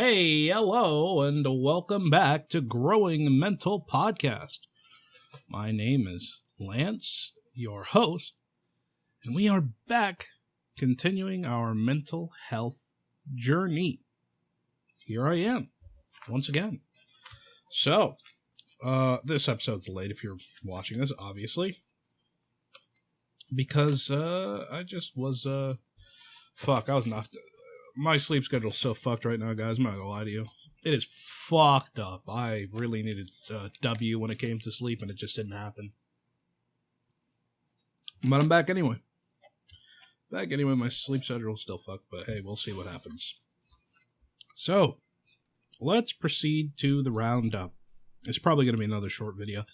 Hey, hello, and welcome back to Growing Mental Podcast. My name is Lance, your host, and we are back continuing our mental health journey. Here I am, once again. So, this episode's late if you're watching this, obviously, because I just was, I was not... My sleep schedule's so fucked right now, guys. I'm not gonna lie to you. It is fucked up. I really needed W when it came to sleep, and it just didn't happen. But I'm back anyway. My sleep schedule's still fucked, but hey, we'll see what happens. So, let's proceed to the roundup. It's probably gonna be another short video.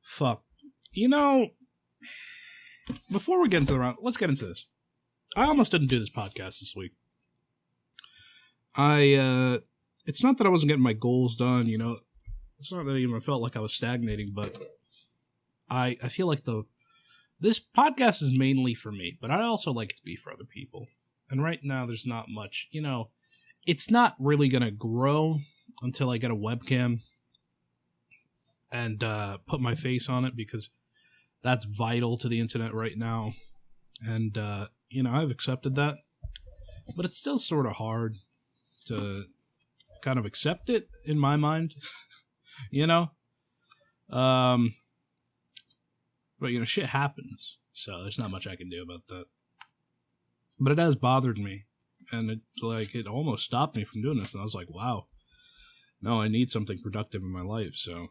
Fuck. You know, before we get into the round, let's get into this. I almost didn't do this podcast this week. It's not that I wasn't getting my goals done, you know, it's not that I even felt like I was stagnating, but I feel like this podcast is mainly for me, but I also like it to be for other people. And right now there's not much, you know, it's not really going to grow until I get a webcam and, put my face on it, because that's vital to the internet right now. And, you know, I've accepted that, but it's still sort of hard to kind of accept it in my mind, you know? But, you know, shit happens, so there's not much I can do about that. But it has bothered me, and it almost stopped me from doing this, and I was like, wow, no, I need something productive in my life, so,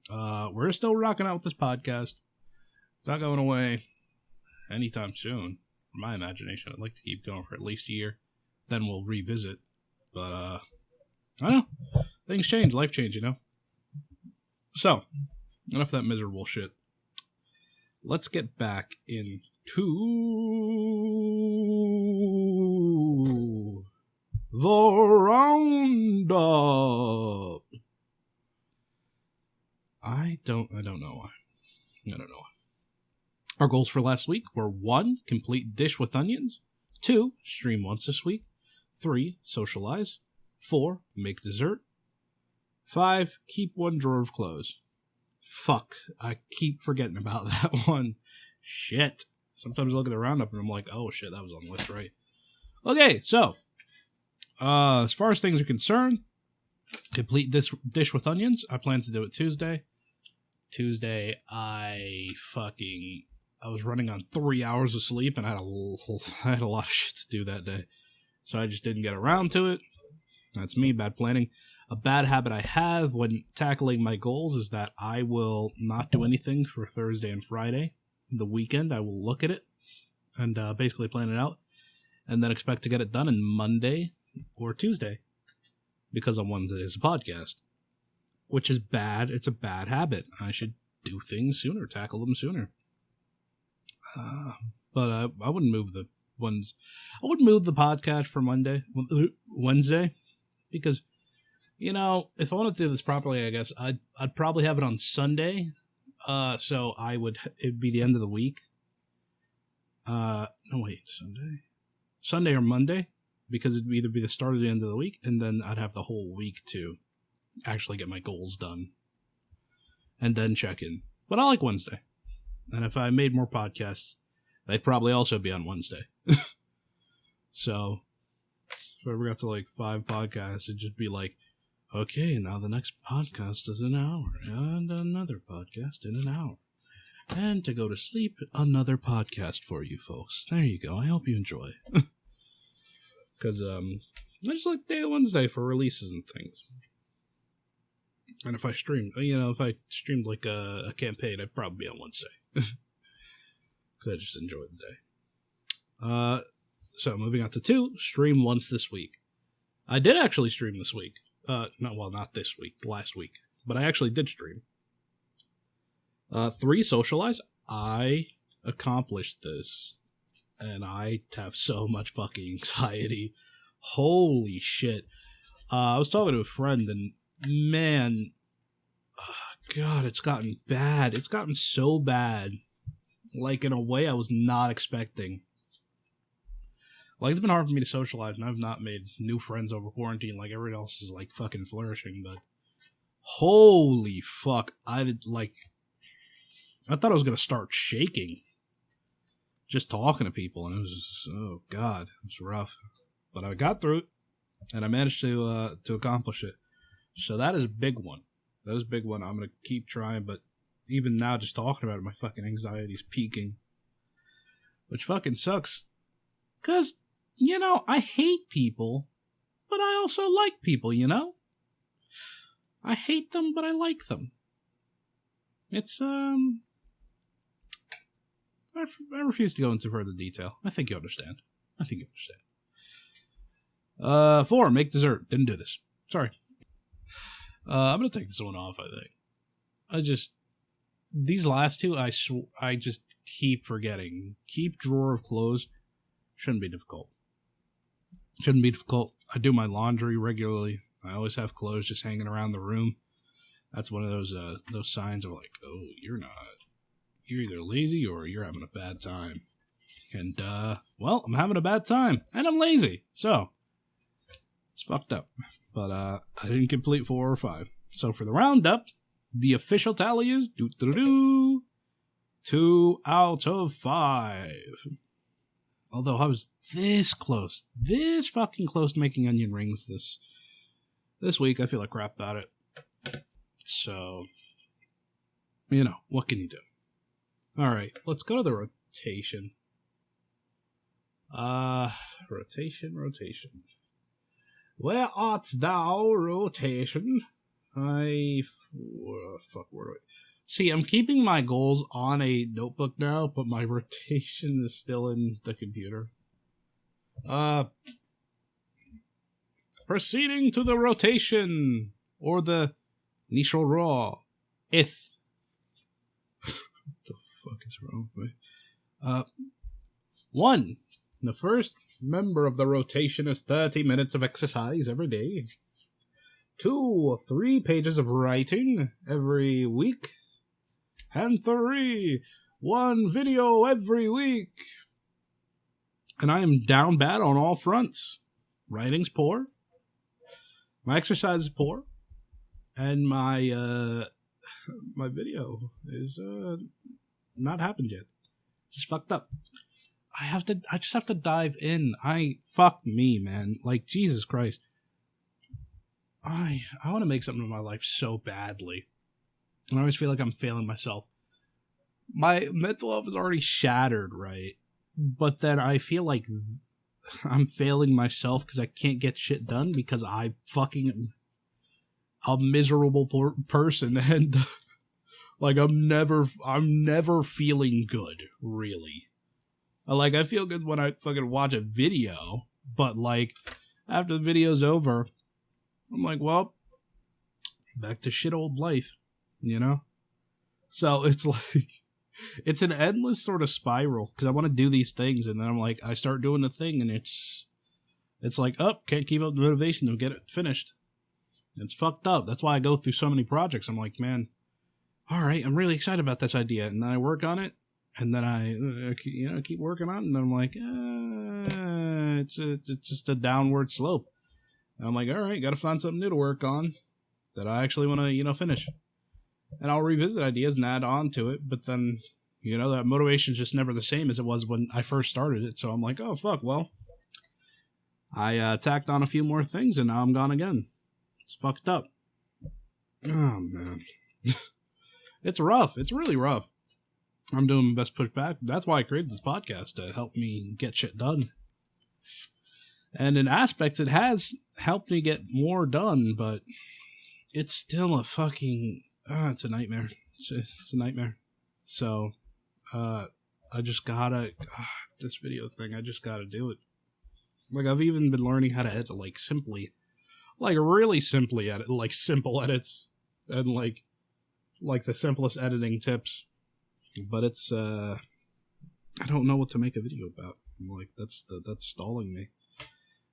we're still rocking out with this podcast. It's not going away anytime soon, from my imagination. I'd like to keep going for at least a year, then we'll revisit. But, I don't know. Things change. Life change, you know? So, enough of that miserable shit. Let's get back into the roundup. I don't know why. Our goals for last week were 1, complete dish with onions. 2, stream once this week. 3, socialize. 4, make dessert. 5, keep one drawer of clothes. Fuck, I keep forgetting about that one. Shit. Sometimes I look at the roundup and I'm like, oh shit, that was on the list, right? Okay, so, as far as things are concerned, complete this dish with onions. I plan to do it Tuesday. I was running on 3 hours of sleep, and I had a lot of shit to do that day. So I just didn't get around to it. That's me, bad planning. A bad habit I have when tackling my goals is that I will not do anything for Thursday and Friday. The weekend, I will look at it and basically plan it out, and then expect to get it done on Monday or Tuesday, because on Wednesday is a podcast, which is bad. It's a bad habit. I should do things sooner, tackle them sooner. But I wouldn't move the podcast for Wednesday, because, you know, if I want to do this properly, I guess I'd probably have it on Sunday. So it'd be the end of the week. Sunday or Monday, because it'd either be the start or the end of the week, and then I'd have the whole week to actually get my goals done and then check in. But I like Wednesday. And if I made more podcasts, they'd probably also be on Wednesday. So, if I ever got to like 5 podcasts, it'd just be like, okay, now the next podcast is an hour, and another podcast in an hour. And to go to sleep, another podcast for you folks. There you go. I hope you enjoy. Because, I just like day Wednesday for releases and things. And if I streamed like a campaign, I'd probably be on Wednesday. Because I just enjoy the day. So moving on to 2, stream once this week. I did actually stream this week. Not this week, last week. But I actually did stream. 3, socialize. I accomplished this. And I have so much fucking anxiety. Holy shit. I was talking to a friend, and man, God, it's gotten bad. It's gotten so bad. Like, in a way I was not expecting. Like, it's been hard for me to socialize, and I've not made new friends over quarantine like everyone else is, like, fucking flourishing, but holy fuck, I thought I was gonna start shaking just talking to people, and it was just, oh god, it was rough. But I got through it, and I managed to accomplish it. So that is a big one. That is a big one. I'm gonna keep trying, but even now, just talking about it, my fucking anxiety's peaking. Which fucking sucks. Because, you know, I hate people, but I also like people, you know? I hate them, but I like them. It's, I refuse to go into further detail. I think you understand. 4, make dessert. Didn't do this. Sorry. I'm gonna take this one off, I think. These last two, I just keep forgetting. Keep drawer of clothes. Shouldn't be difficult. I do my laundry regularly. I always have clothes just hanging around the room. That's one of those signs of like, oh, you're either lazy or you're having a bad time. And, well, I'm having a bad time, and I'm lazy, so it's fucked up. But, I didn't complete 4 or 5. So for the roundup, the official tally is 2 out of 5. Although I was this fucking close to making onion rings this week, I feel like crap about it. So, you know, what can you do? Alright, let's go to the rotation. Rotation. Where art thou, rotation? Fuck, where do I... See, I'm keeping my goals on a notebook now, but my rotation is still in the computer. Proceeding to the rotation, or the Nishro Raw. What the fuck is wrong with me? 1. The first member of the rotation is 30 minutes of exercise every day. 2. 3 pages of writing every week. And 3. 1 video every week. And I am down bad on all fronts. Writing's poor. My exercise is poor. And my video is not happened yet. Just fucked up. I just have to dive in. Fuck me, man. Like, Jesus Christ. I want to make something of my life so badly. And I always feel like I'm failing myself. My mental health is already shattered, right? But then I feel like I'm failing myself because I can't get shit done because I fucking am a miserable person, and like I'm never feeling good, really. Like, I feel good when I fucking watch a video, but like after the video's over, I'm like, well, back to shit old life, you know? So it's like, it's an endless sort of spiral because I want to do these things, and then I'm like, I start doing the thing, and it's like, oh, can't keep up the motivation to get it finished. It's fucked up. That's why I go through so many projects. I'm like, man, all right, I'm really excited about this idea, and then I work on it, and then I keep working on it, and then I'm like, it's just a downward slope. And I'm like, all right, got to find something new to work on that I actually want to, finish. And I'll revisit ideas and add on to it, but then, that motivation's just never the same as it was when I first started it. So I'm like, oh, fuck, well, I tacked on a few more things, and now I'm gone again. It's fucked up. Oh, man. It's rough. It's really rough. I'm doing my best to push back. That's why I created this podcast, to help me get shit done. And in aspects, it has helped me get more done, but it's still a fucking... it's a nightmare. It's a nightmare. So, I just gotta... this video thing, I just gotta do it. Like, I've even been learning how to edit, like, simply... Like, really simply edit, like, simple edits. And, like the simplest editing tips. But it's, I don't know what to make a video about. I'm like, that's stalling me.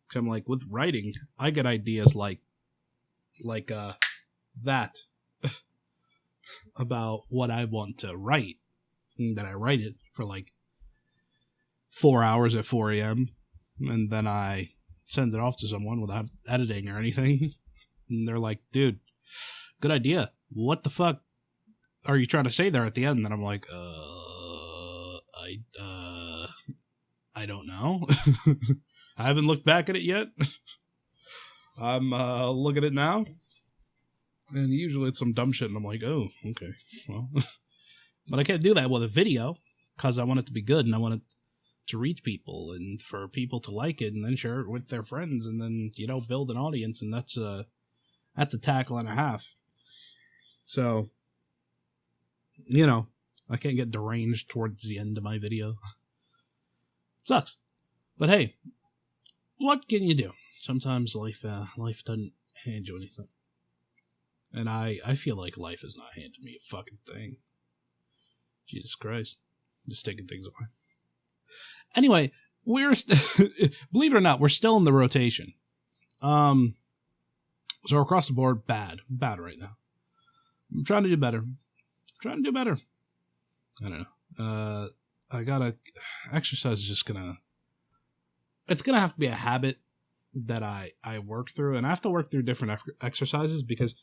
Cause I'm like, with writing, I get ideas like that about what I want to write. And then I write it for like 4 hours at 4 a.m. and then I send it off to someone without editing or anything. And they're like, dude, good idea. What the fuck are you trying to say there at the end? And I'm like, I don't know. I haven't looked back at it yet. I'm looking at it now. And usually it's some dumb shit, and I'm like, oh, okay, well. But I can't do that with a video, because I want it to be good, and I want it to reach people, and for people to like it, and then share it with their friends, and then, build an audience, and that's a tackle and a half. So, I can't get deranged towards the end of my video. It sucks. But hey, what can you do? Sometimes life doesn't hand you anything. And I feel like life is not handing me a fucking thing. Jesus Christ. Just taking things away. Anyway, believe it or not, we're still in the rotation. So across the board, bad right now. I'm trying to do better. I don't know. Exercise is just it's gonna have to be a habit that I work through, and I have to work through different exercises, because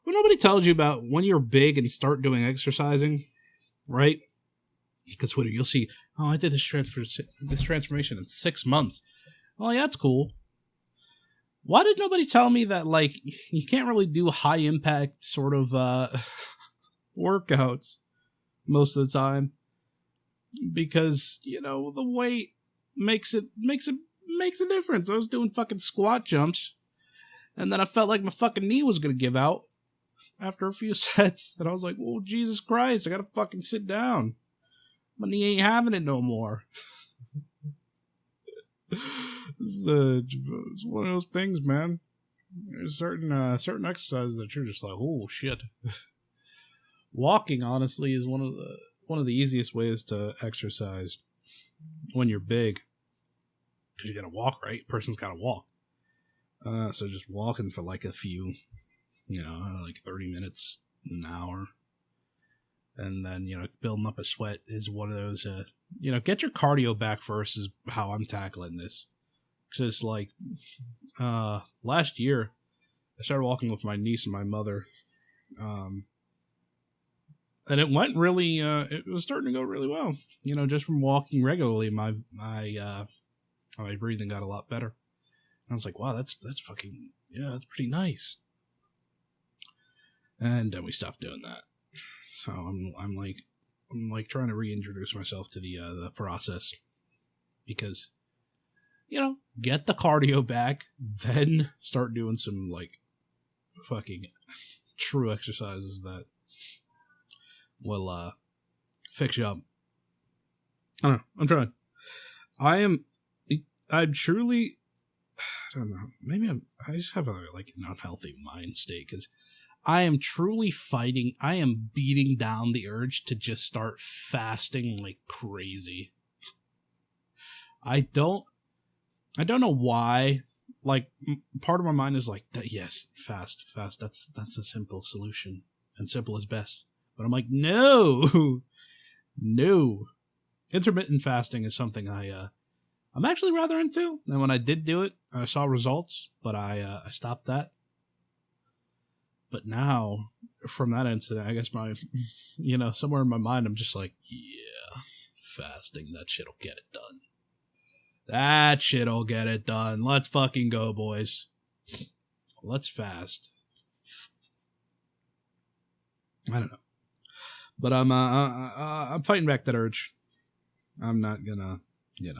what nobody tells you about when you're big and start doing exercising, right? Because Twitter, you'll see, oh, I did this transformation in 6 months. Oh, yeah, that's cool. Why did nobody tell me that, you can't really do high impact sort of workouts most of the time? Because, the weight makes a difference. I was doing fucking squat jumps, and then I felt like my fucking knee was going to give out after a few sets, and I was like, well, Jesus Christ, I gotta fucking sit down. My knee ain't having it no more. It's one of those things, man. There's certain exercises that you're just like, oh shit. Walking, honestly, is one of the easiest ways to exercise when you're big, because you gotta walk, right? Person's gotta walk. So just walking for a few, 30 minutes, an hour. And then, building up a sweat is one of those, get your cardio back first is how I'm tackling this. Because, last year, I started walking with my niece and my mother. And it went really, it was starting to go really well. Just from walking regularly, my breathing got a lot better. And I was like, wow, that's fucking, that's pretty nice. And then we stopped doing that. So I'm trying to reintroduce myself to the process, because, get the cardio back, then start doing some fucking true exercises that will fix you up. I don't know. I'm trying. I'm truly, I don't know. Maybe I just have an unhealthy mind state, because I am truly fighting. I am beating down the urge to just start fasting like crazy. I don't know why. Part of my mind is yes, fast. That's a simple solution, and simple is best. But I'm like, no. Intermittent fasting is something I'm actually rather into. And when I did do it, I saw results, but I stopped that. But now, from that incident, I guess somewhere in my mind, I'm just like, yeah, fasting, that shit'll get it done. That shit'll get it done. Let's fucking go, boys. Let's fast. I don't know. But I'm fighting back that urge. I'm not gonna, I'm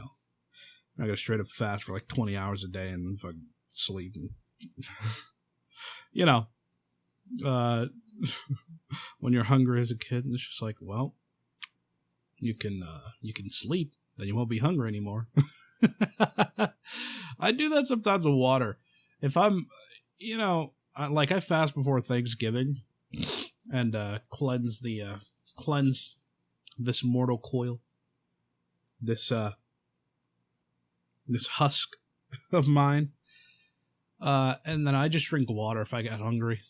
not gonna straight up fast for 20 hours a day and then fucking sleep. And, when you're hungry as a kid, it's just well, you can sleep, then you won't be hungry anymore. I do that sometimes with water. If I'm, I fast before Thanksgiving and cleanse this mortal coil, this husk of mine, and then I just drink water if I get hungry.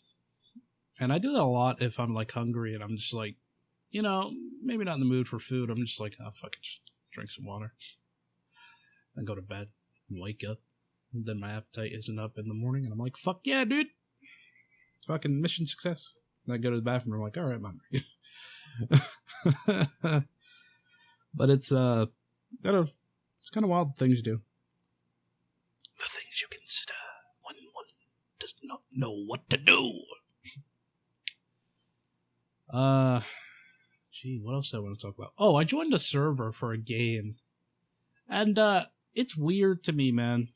And I do that a lot if I'm hungry and I'm just maybe not in the mood for food. I'm just oh fuck it, just drink some water, then go to bed. wake up, and then my appetite isn't up in the morning, and I'm like, fuck yeah, dude. Fucking mission success. And I go to the bathroom, I'm like, all right, I'm hungry. But it's kind of wild things you do. The things you consider when one does not know what to do. Gee, what else do I want to talk about? Oh, I joined a server for a game. And, it's weird to me, man.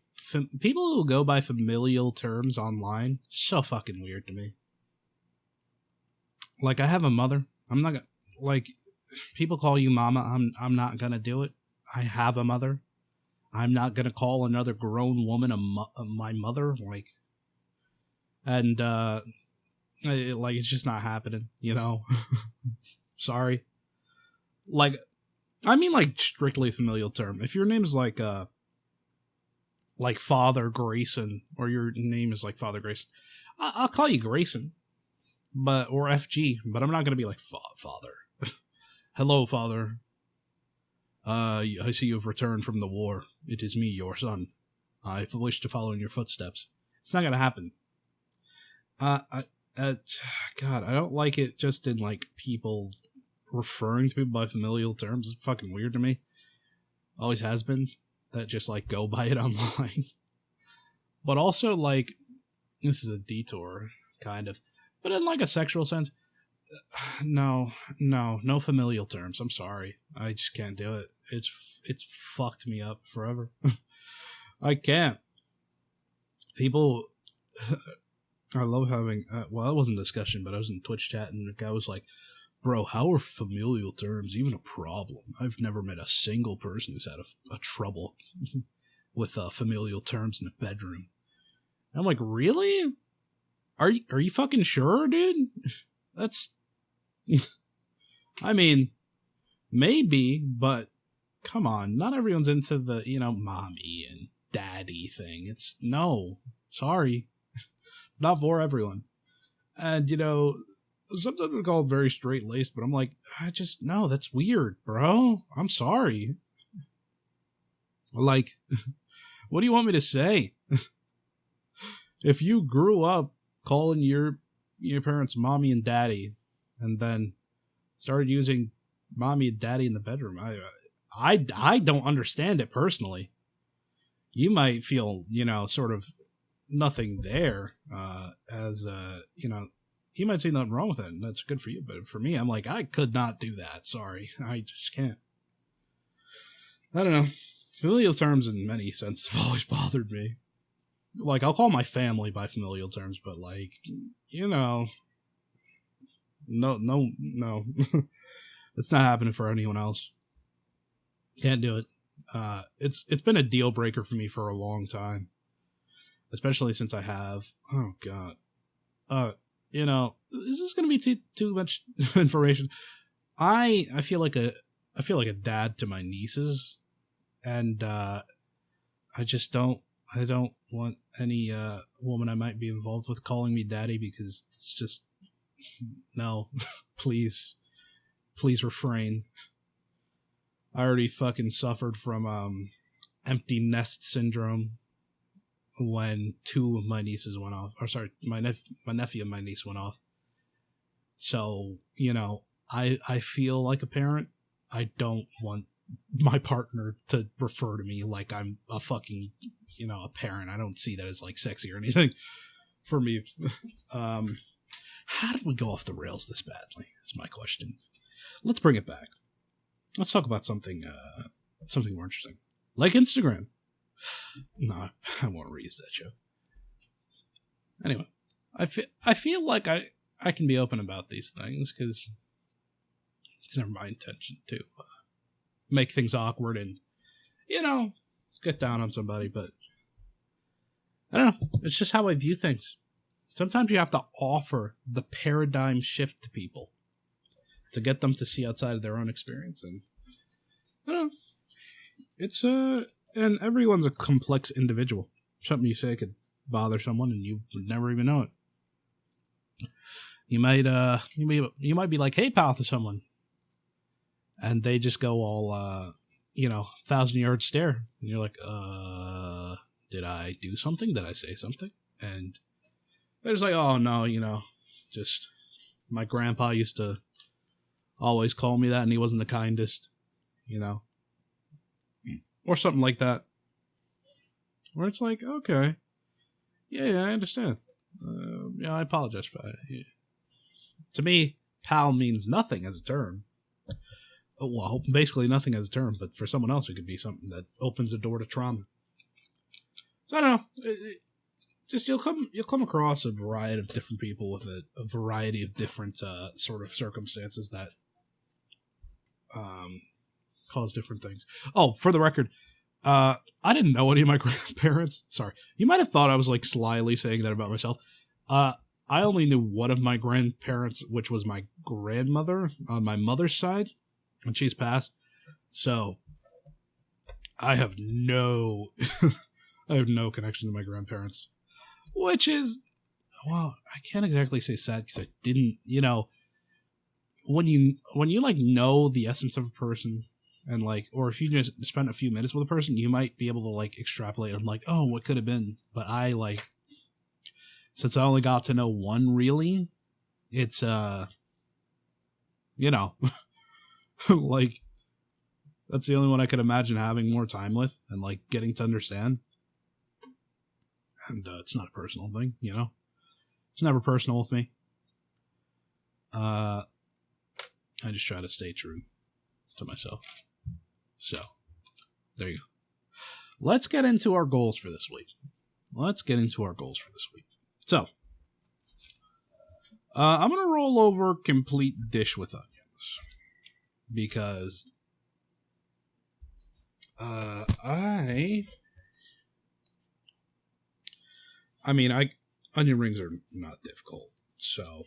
People who go by familial terms online, so fucking weird to me. Like, I have a mother. I'm not gonna, like, people call you mama. I'm not gonna do it. I have a mother. I'm not gonna call another grown woman my mother. Like, and, it's just not happening, you know? Sorry. Like, I mean, like, strictly familial term. If your name is like Father Grayson, or your name is like Father Grayson, I'll call you Grayson, or FG, but I'm not gonna be like Father. Hello, Father. I see you've returned from the war. It is me, your son. I wish to follow in your footsteps. It's not gonna happen. God, I don't like it just in, like, people referring to people by familial terms. It's fucking weird to me. Always has been. That just, like, go by it online. But also, like, this is a detour, kind of. But in, like, a sexual sense, no familial terms. I'm sorry. I just can't do it. It's fucked me up forever. I can't. People... I love having... well, that wasn't a discussion, but I was in Twitch chat, and the guy was like, bro, how are familial terms even a problem? I've never met a single person who's had a trouble with familial terms in the bedroom. And I'm like, really? Are you fucking sure, dude? That's... I mean, maybe, but come on. Not everyone's into the, mommy and daddy thing. No. Sorry. It's not for everyone. And, sometimes we call it very straight-laced, but I'm like, no, that's weird, bro. I'm sorry. Like, what do you want me to say? If you grew up calling your parents mommy and daddy, and then started using mommy and daddy in the bedroom, I don't understand it personally. You might feel, sort of nothing there, you might see nothing wrong with it, and that's good for you. But for me, I'm like, I could not do that. Sorry. I just can't. I don't know. Familial terms in many senses have always bothered me. Like, I'll call my family by familial terms, but, like, no. It's not happening for anyone else. Can't do it. It's been a deal breaker for me for a long time. Especially since I have... Oh, God. This is going to be too much information. I feel like a dad to my nieces, and I don't want any woman I might be involved with calling me daddy, because it's just, no. please refrain. I already fucking suffered from empty nest syndrome when two of my nieces went off. Or sorry, my nephew and my niece went off. So, I feel like a parent. I don't want my partner to refer to me like I'm a fucking, a parent. I don't see that as, like, sexy or anything for me. How did we go off the rails this badly, is my question. Let's bring it back. Let's talk about something more interesting. Like Instagram. No, I won't reuse that joke. Anyway, I feel like I can be open about these things, because it's never my intention to make things awkward and, get down on somebody, but I don't know. It's just how I view things. Sometimes you have to offer the paradigm shift to people to get them to see outside of their own experience, and I don't know. It's and everyone's a complex individual. Something you say could bother someone, and you would never even know it. You might be like, "Hey, pal," to someone, and they just go all 1,000-yard stare. And you're like, did I do something? Did I say something? And they're just like, oh, no, just my grandpa used to always call me that, and he wasn't the kindest, or something like that. Where it's like, okay, yeah, I understand. I apologize for that. Yeah. To me, pal means nothing as a term. Well, basically nothing as a term, but for someone else, it could be something that opens the door to trauma. So I don't know. Just you'll come across a variety of different people with a variety of different sort of circumstances that cause different things. Oh, for the record, I didn't know any of my grandparents. Sorry, you might have thought I was like slyly saying that about myself. I only knew one of my grandparents, which was my grandmother on my mother's side, and she's passed. So I have no connection to my grandparents, which is, well, I can't exactly say sad because I didn't, when you like know the essence of a person and like, or if you just spend a few minutes with a person, you might be able to like extrapolate on like, oh, what could have been. But I like, since I only got to know one really, it's, like, that's the only one I could imagine having more time with and like getting to understand. And it's not a personal thing, It's never personal with me. I just try to stay true to myself. So, there you go. Let's get into our goals for this week. So, I'm going to roll over Complete Dish with Onions. Because onion rings are not difficult, so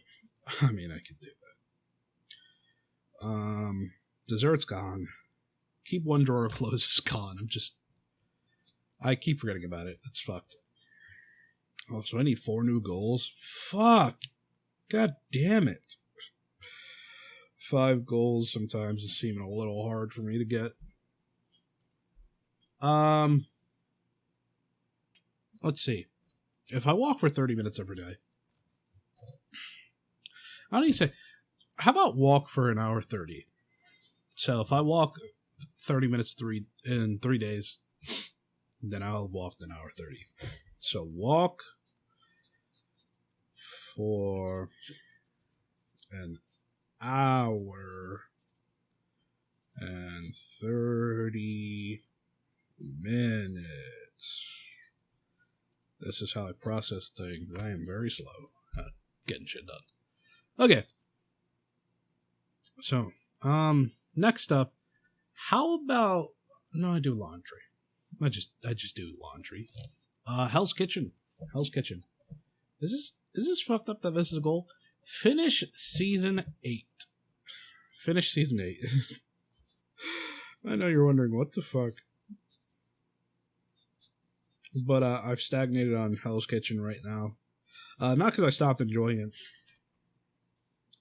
I could do that. Dessert's gone. Keep one drawer of clothes is gone. I keep forgetting about it. It's fucked. Oh, so I need 4 new goals? Fuck. God damn it. 5 goals sometimes is seeming a little hard for me to get. Let's see. If I walk for 30 minutes every day, how do you say? How about walk for an hour 30? So if I walk 30 minutes in 3 days, then I'll walk an hour 30. So walk for an hour and 30 minutes. This is how I process things. I am very slow at getting shit done. Okay. So, next up, how about, no, I do laundry. I just do laundry. Hell's Kitchen. Is this fucked up that this is a goal? Finish season 8. I know you're wondering, what the fuck? But I've stagnated on Hell's Kitchen right now. Not because I stopped enjoying it.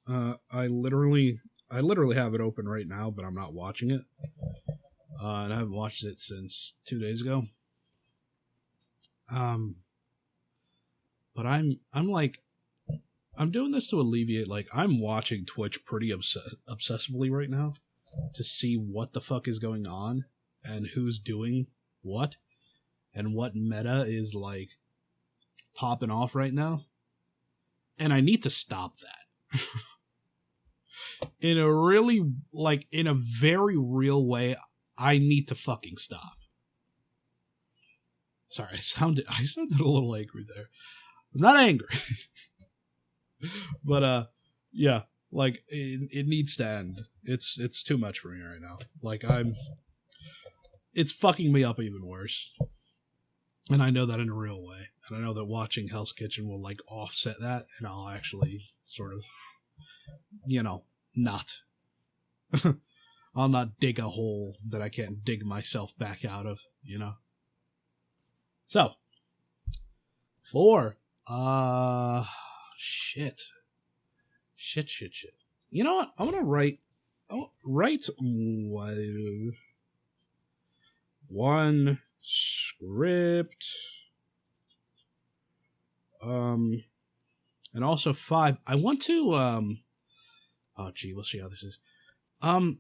I literally have it open right now, but I'm not watching it. And I haven't watched it since 2 days ago. But I'm doing this to alleviate, like, I'm watching Twitch pretty obsessively right now to see what the fuck is going on and who's doing what and what meta is, like, popping off right now. And I need to stop that. In a very real way, I need to fucking stop. Sorry, I sounded a little angry there. I'm not angry. But, yeah, like, it needs to end. It's too much for me right now. Like, it's fucking me up even worse. And I know that in a real way. And I know that watching Hell's Kitchen will, like, offset that, and I'll actually sort of, not. I'll not dig a hole that I can't dig myself back out of, So, 4. Shit. You know what? I'm gonna write. 1 script, and also 5. I want to oh gee, we'll see how this is. I'll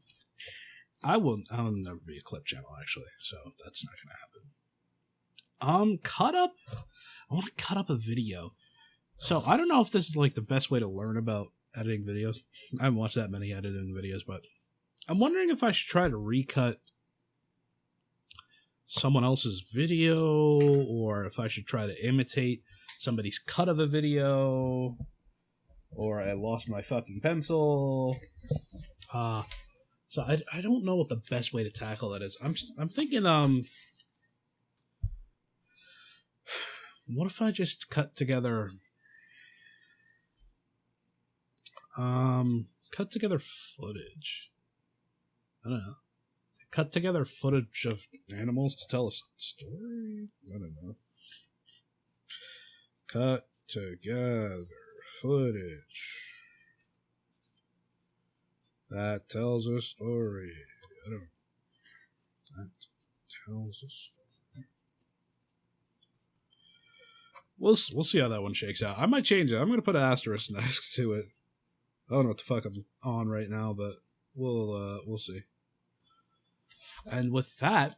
never be a clip channel actually, so that's not gonna happen. I want to cut up a video. So I don't know if this is like the best way to learn about editing videos. I haven't watched that many editing videos, but I'm wondering if I should try to recut someone else's video, or if I should try to imitate somebody's cut of a video, or I lost my fucking pencil. So I don't know what the best way to tackle that is. I'm thinking what if I just cut together footage? I don't know. Cut together footage of animals to tell a story? I don't know. Cut together footage that tells a story. I don't know. That tells a story. We'll see how that one shakes out. I might change it. I'm going to put an asterisk next to it. I don't know what the fuck I'm on right now, but we'll see. And with that,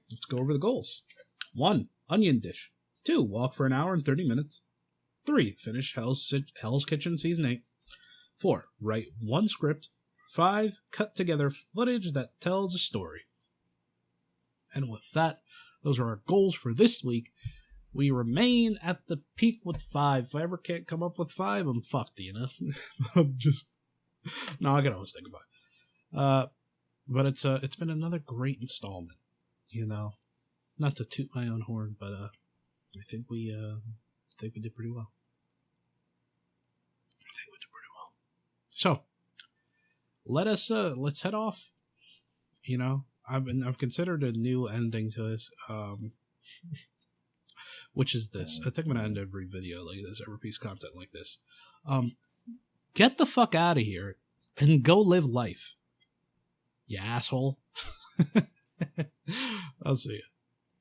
let's go over the goals. 1, onion dish. 2, walk for an hour and 30 minutes. 3, finish Hell's Kitchen Season 8. 4, write 1 script. 5, cut together footage that tells a story. And with that, those are our goals for this week. We remain at the peak with 5. If I ever can't come up with 5, I'm fucked, you know? I'm just... No, I can always think about it. But it's been another great installment, you know? Not to toot my own horn, but I think we did pretty well. So, let's head off. You know, I've considered a new ending to this, which is this. I think I'm gonna end every video like this, every piece of content like this. Get the fuck out of here and go live life, you asshole. I'll see you.